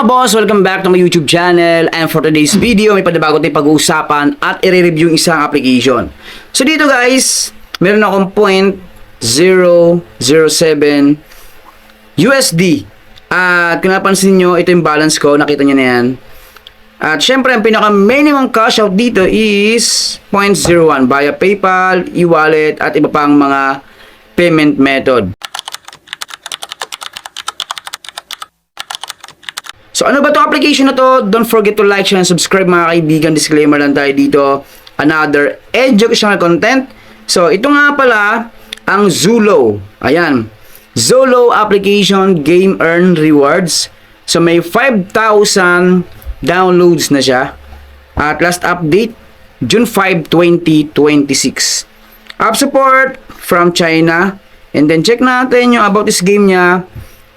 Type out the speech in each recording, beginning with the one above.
mga boss, welcome back to my YouTube channel. And for today's video, may panibago tayong pag-uusapan at i-review yung isang application. So dito guys, meron akong 0.007 USD. At kung napansin nyo, ito yung balance ko, nakita nyo na yan. At syempre, ang pinaka-minimum cash out dito is 0.01 via PayPal, e-wallet, at iba pang mga payment method. So ano ba itong application na to? Don't forget to like, share, and subscribe mga kaibigan. Disclaimer lang tayo dito. Another educational content. So ito nga pala ang Zulo. Ayan. Zulo application game earn rewards. So may 5,000 downloads na siya. At last update June 5, 2026. App support from China. And then check natin yung about this game niya.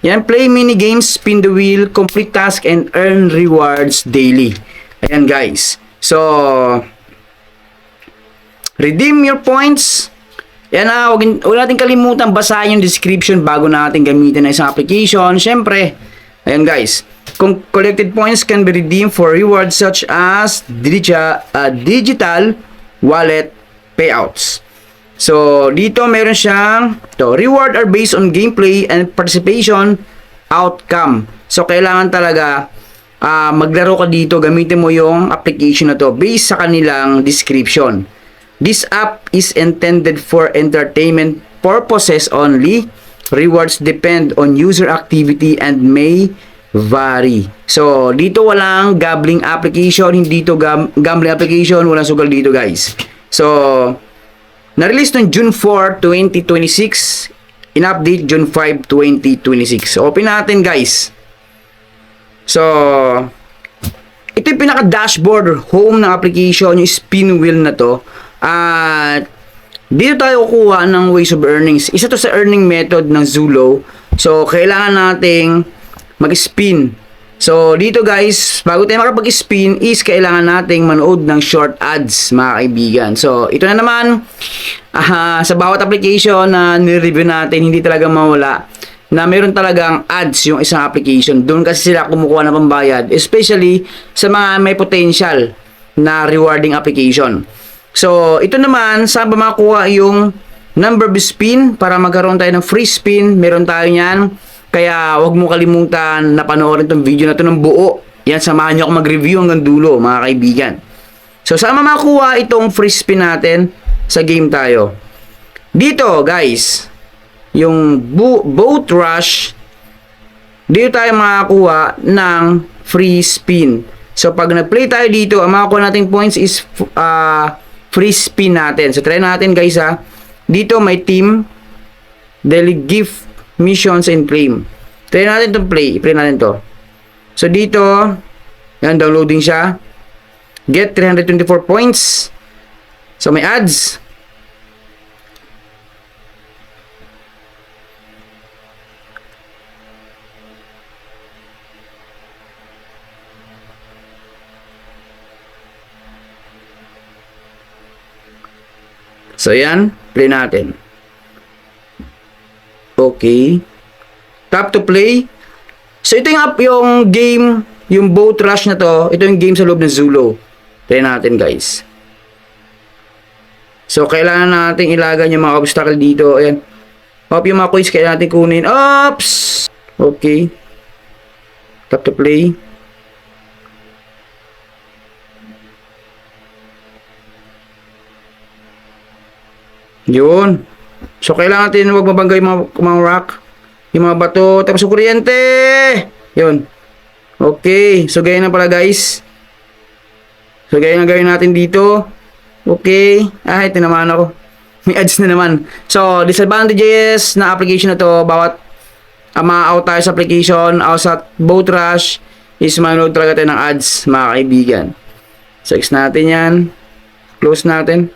Yan, play mini games, spin the wheel, complete task, and earn rewards daily. Ayan guys. So, redeem your points. Yan na, huwag natin kalimutan basahin yung description bago natin gamitin na isang application. Siyempre, ayan guys. Collected points can be redeemed for rewards such as digital wallet payouts. So, dito meron siyang reward are based on gameplay and participation outcome. So, kailangan talaga maglaro ka dito, gamitin mo yung application na to based sa kanilang description. This app is intended for entertainment purposes only. Rewards depend on user activity and may vary. So, dito walang gambling application, hindi to gambling application, walang sugal dito guys. So, na-release noong June 4, 2026. In-update June 5, 2026. So, open natin guys. So, ito yung pinaka-dashboard home ng application, yung spin wheel na to. At dito tayo kukuha ng ways of earnings. Isa to sa earning method ng Zulo. So, kailangan nating mag-spin. So, dito guys, bago tayo makapag-spin is kailangan nating manood ng short ads, mga kaibigan. So, ito na naman, sa bawat application na nireview natin, hindi talaga mawala na meron talagang ads yung isang application. Doon kasi sila kumukuha ng pambayad, especially sa mga may potential na rewarding application. So, ito naman, saan ba makuha yung number of spin para magkaroon tayo ng free spin? Meron tayo niyan. Kaya wag mo kalimutan na panoorin itong video na ito ng buo. Yan, samahan nyo ako mag-review hanggang dulo mga kaibigan. So saan makuha itong free spin natin? Sa game tayo. Dito guys, yung Boat Rush, dito tayo makakuha ng free spin. So pag nag-play tayo dito, ang makakuha nating points is free spin natin. So try natin guys ha. Dito may team, daily gift, missions and claim. Try natin itong play. I-play natin to. So, dito, yan, downloading siya. Get 324 points. So, may ads. So, yan. Play natin. Okay. Tap to play. So, ito yung game, yung Boat Rush na to. Ito yung game sa loob ng Zulo. Try natin, guys. So, kailangan natin ilagan yung mga obstacle dito. Ayan. Hop, yung mga coins kailangan natin kunin. Oops! Okay. Tap to play. Yun. So, kailangan natin huwag mabangga yung mga rock, yung mga bato, tapos yung kuryente. Yun. Okay. So, ganyan na pala, guys. So, ganyan na gawin natin dito. Okay. Ay, tinamaan ako. May ads na naman. So, disadvantages na application na to, bawat ma-out tayo sa application, out sa Boat Rush, is manood talaga tayo ng ads, mga kaibigan. So, X natin yan. Close natin.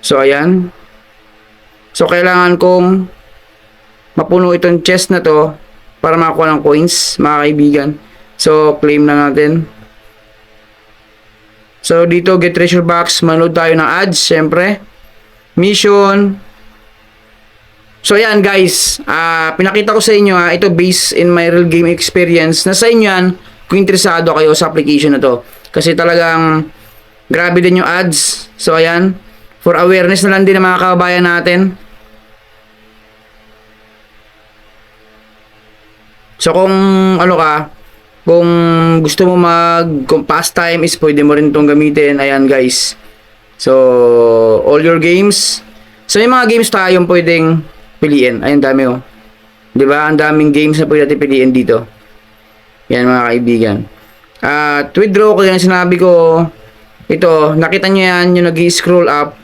So, ayan. So, kailangan kong mapuno itong chest na to para makakuha ng coins, mga kaibigan. So, claim na natin. So, dito, get treasure box. Manood tayo ng ads, syempre. Mission. So ayan guys, pinakita ko sa inyo ito based in my real game experience. Nasa inyo yan kung interesado kayo sa application na to. Kasi talagang grabe din yung ads. So ayan, for awareness na lang din ng mga kababayan natin. So kung ano ka, kung gusto mo kung pastime is pwede mo rin itong gamitin. Ayan guys. So all your games. So may mga games tayong pwedeng piliin. Ayun, dami oh. 'Di ba? Ang daming games na pwede natin piliin dito. Yan mga kaibigan. At withdraw ko yan sinabi ko. Ito, nakita niyo yan yung nag-scroll up.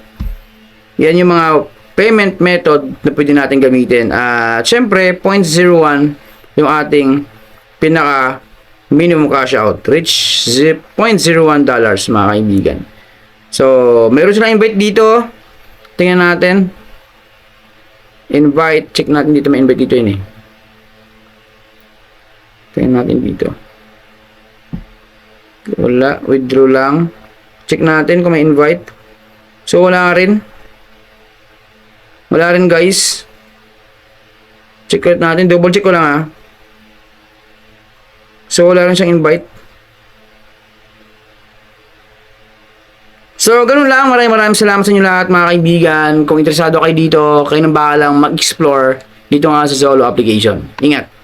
Yan yung mga payment method na pwede natin gamitin. At syempre, 0.01 yung ating pinaka minimum cash out. Reach $0.01 mga kaibigan. So, meron silang invite dito. Tingnan natin. Invite. Check natin dito. May invite dito yun eh. Tingnan natin dito. Wala. Withdraw lang. Check natin kung may invite. So, wala rin. Wala rin guys. Check natin. Double check ko lang ha. So, wala rin siyang invite. So, ganun lang. Maraming salamat sa inyo lahat mga kaibigan. Kung interesado kayo dito, kayo nang bahalang mag-explore dito nga sa Zolo application. Ingat!